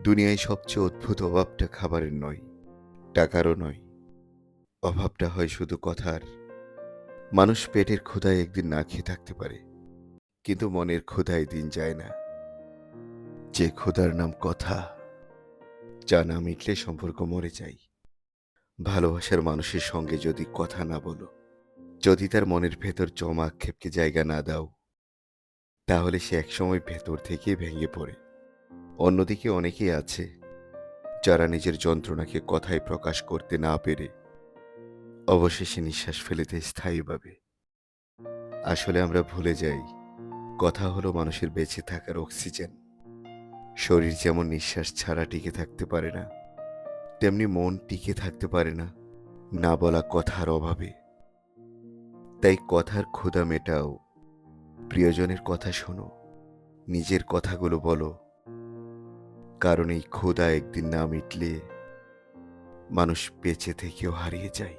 দুনিয়ায় সবচেয়ে অদ্ভুত অভাবটা খাবারের নয়, টাকারও নয়। অভাবটা হয় শুধু কথার। মানুষ পেটের ক্ষুধায় একদিন না খেয়ে থাকতে পারে, কিন্তু মনের ক্ষুধায় দিন যায় না। যে ক্ষুধার নাম কথা, যা না মিটলে সম্পর্ক মরে যায়। ভালোবাসার মানুষের সঙ্গে যদি কথা না বলো, যদি তার মনের ভেতর জমা আক্ষেপকে জায়গা না দাও, তাহলে সে একসময় ভেতর থেকে ভেঙে পড়ে। অন্যদিকে অনেকেই আছে যারা নিজের যন্ত্রণাকে কথায় প্রকাশ করতে না পেরে অবশেষে নিঃশ্বাস ফেলে দেয় স্থায়ীভাবে। আসলে আমরা ভুলে যাই, কথা হলো মানুষের বেঁচে থাকার অক্সিজেন। শরীর যেমন নিঃশ্বাস ছাড়া টিকে থাকতে পারে না, তেমনি মন টিকে থাকতে পারে না না বলা কথার অভাবে। তাই কথার ক্ষুধা মেটাও, প্রিয়জনের কথা শোনো, নিজের কথাগুলো বলো। কারণ এই ক্ষুধা একদিন না মিটলে মানুষ বেঁচে থেকেও হারিয়ে যায়।